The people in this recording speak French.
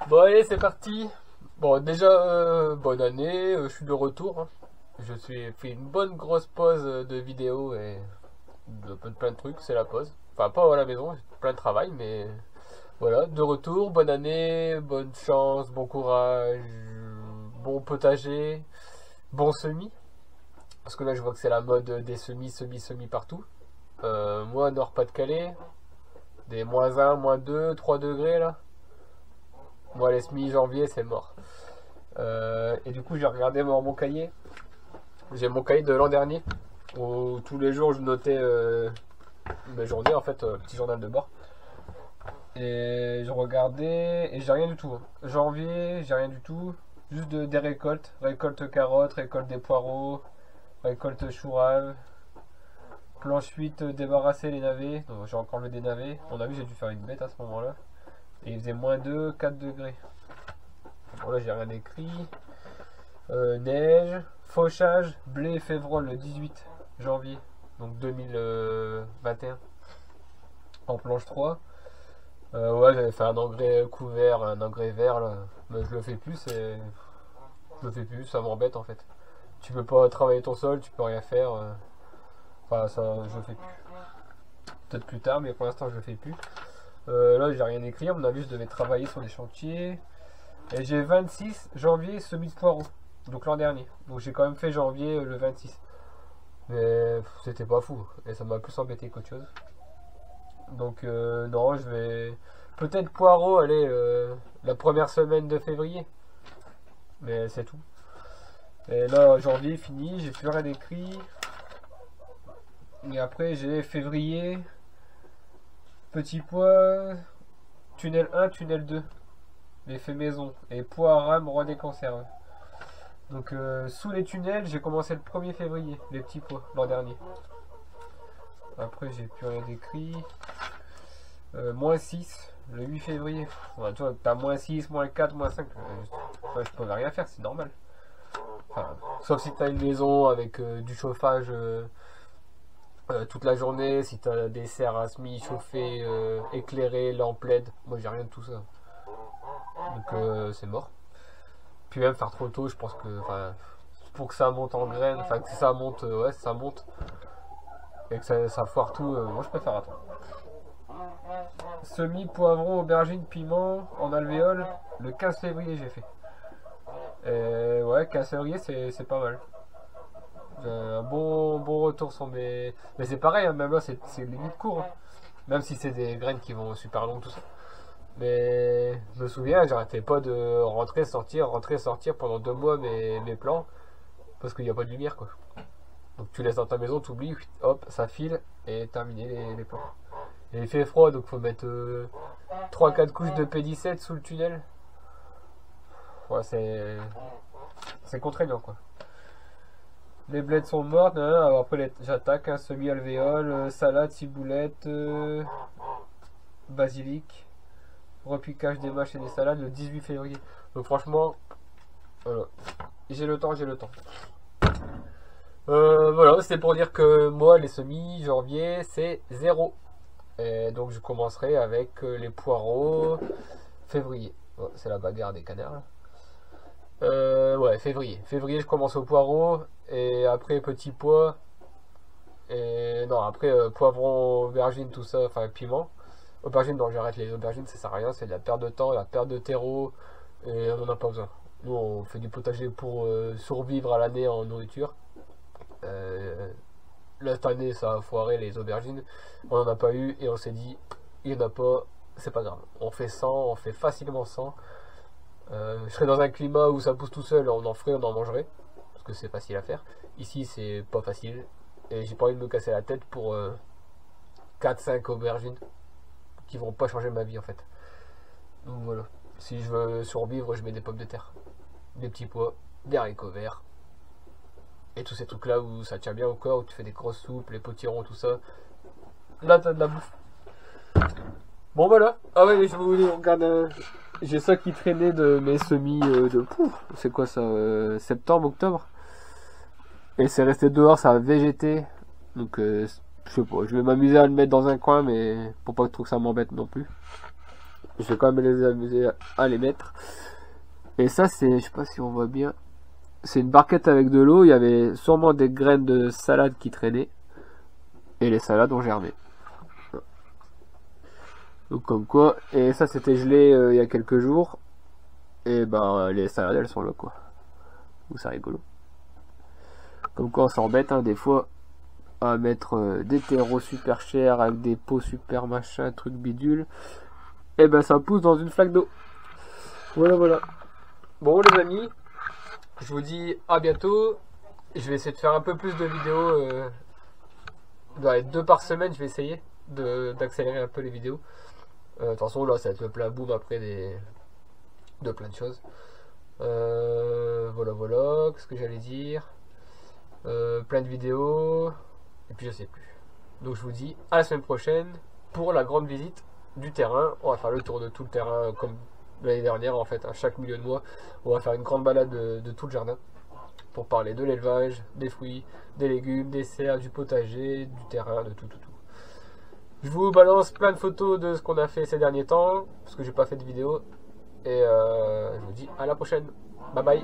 Bon allez, c'est parti. Bon déjà, bonne année, je suis de retour, hein. Je suis fait une bonne grosse pause de vidéos et de plein de trucs, c'est la pause. Enfin pas à la maison, j'ai plein de travail, mais voilà, de retour, bonne année, bonne chance, bon courage, bon potager, bon semis. Parce que là je vois que c'est la mode des semis partout. Moi, Nord-Pas-de-Calais, des -1, -2, 3 degrés là. Moi, les semis janvier, c'est mort. Et du coup, j'ai regardé mon cahier. J'ai mon cahier de l'an dernier où tous les jours je notais mes journées, en fait, petit journal de bord. Et je regardais et j'ai rien du tout, hein. Janvier, j'ai rien du tout. Juste des récoltes. Récolte carottes, récolte des poireaux, récolte chou rave. Planche 8, débarrasser les navets. Donc, j'ai encore le des navets. On a vu, j'ai dû faire une bête à ce moment-là. Et il faisait -2, 4 degrés. Bon, là, j'ai rien écrit. Neige, fauchage, blé et févrole le 18 janvier, donc 2021, en planche 3. Ouais, j'avais fait un engrais couvert, un engrais vert là, mais je le fais plus, je le fais plus, ça m'embête en fait. Tu peux pas travailler ton sol, tu peux rien faire. Enfin, ça, je le fais plus. Peut-être plus tard, mais pour l'instant, je le fais plus. Là, j'ai rien écrit, à mon avis, je devais travailler sur des chantiers. Et j'ai 26 janvier semis de poireaux. Donc l'an dernier. Donc j'ai quand même fait janvier le 26. Mais c'était pas fou. Et ça m'a plus embêté qu'autre chose. Donc non, je vais... Peut-être poireaux, allez, la première semaine de février. Mais c'est tout. Et là, janvier fini, j'ai plus rien écrit. Et après j'ai février, petit pois, tunnel 1, tunnel 2. L'effet maison. Et pois rame, roi des conserves. Donc sous les tunnels, j'ai commencé le 1er février, les petits pois, l'an dernier. Après, j'ai plus rien d'écrit. -6, le 8 février. Ouais, tu vois, t'as -6, -4, -5. Ouais, je pouvais rien faire, c'est normal. Enfin, sauf si t'as une maison avec du chauffage toute la journée, si t'as des serres à semi chauffées, éclairées, lampes LED. Moi, j'ai rien de tout ça. Donc c'est mort. Puis même faire trop tôt, je pense que pour que ça monte en graines, enfin que ça monte, ouais, ça monte et que ça foire tout, moi je préfère attendre. Semis, poivron, aubergine, piment en alvéole, le 15 février j'ai fait. Et ouais, 15 février c'est pas mal. J'ai un bon retour sur mes. Mais c'est pareil, hein, même là c'est limite court, hein. Même si c'est des graines qui vont super longues, tout ça. Mais je me souviens, j'arrêtais pas de rentrer, sortir pendant 2 mois mes plans, parce qu'il n'y a pas de lumière quoi. Donc tu laisses dans ta maison, tu oublies, hop, ça file, et terminé les plans. Et il fait froid, donc faut mettre 3-4 couches de P17 sous le tunnel. Ouais, c'est contraignant quoi. Les bleds sont mortes, hein, alors après j'attaque, hein, semi-alvéole, salade, ciboulette, basilic. Repiquage des mâches et des salades le 18 février. Donc franchement, voilà. J'ai le temps. Voilà, c'est pour dire que moi, les semis, janvier, c'est 0. Et donc je commencerai avec les poireaux, février. Oh, c'est la bagarre des canards là. Ouais, février. Février, je commence au poireau, et après petit pois, et non, après poivron, aubergine, tout ça, enfin piment. Aubergine, non, j'arrête les aubergines, ça sert à rien, c'est de la perte de temps, la perte de terreau, et on n'en a pas besoin. Nous, on fait du potager pour survivre à l'année en nourriture. Là, cette année, ça a foiré les aubergines, on n'en a pas eu, et on s'est dit, il n'y en a pas, c'est pas grave. On fait 100, on fait facilement 100. Je serais dans un climat où ça pousse tout seul, on en ferait, on en mangerait, parce que c'est facile à faire. Ici, c'est pas facile, et j'ai pas envie de me casser la tête pour 4-5 aubergines qui vont pas changer ma vie en fait. Donc voilà. Si je veux survivre, je mets des pommes de terre, des petits pois, des haricots verts, et tous ces trucs là où ça tient bien au corps, où tu fais des grosses soupes, les potirons, tout ça. Là, t'as de la bouffe. Bon voilà. Ah ouais, je voulais regarder. J'ai ça qui traînait de mes semis de. C'est quoi ça, septembre, octobre. Et c'est resté dehors, ça a végété. Donc je sais pas, je vais m'amuser à le mettre dans un coin, mais pour pas que ça m'embête non plus. Je vais quand même les amuser à les mettre. Et ça, c'est, je sais pas si on voit bien, c'est une barquette avec de l'eau. Il y avait sûrement des graines de salade qui traînaient. Et les salades ont germé. Donc comme quoi, et ça c'était gelé il y a quelques jours. Et ben les salades elles sont là quoi. Donc c'est rigolo. Comme quoi on s'embête des fois à mettre des terreaux super chers avec des pots super machin, truc bidule. Et ben ça pousse dans une flaque d'eau. Voilà voilà. Bon les amis, je vous dis à bientôt. Je vais essayer de faire un peu plus de vidéos. Il doit être 2 par semaine, je vais essayer d'accélérer un peu les vidéos. De toute façon là ça va être le plein boom après de plein de choses. Voilà voilà, qu'est-ce que j'allais dire, plein de vidéos, et puis je sais plus. Donc je vous dis à la semaine prochaine pour la grande visite du terrain. On va faire le tour de tout le terrain comme l'année dernière en fait, à chaque milieu de mois. On va faire une grande balade de tout le jardin pour parler de l'élevage, des fruits, des légumes, des serres, du potager, du terrain, de tout. Je vous balance plein de photos de ce qu'on a fait ces derniers temps, parce que j'ai pas fait de vidéo. Et je vous dis à la prochaine. Bye bye.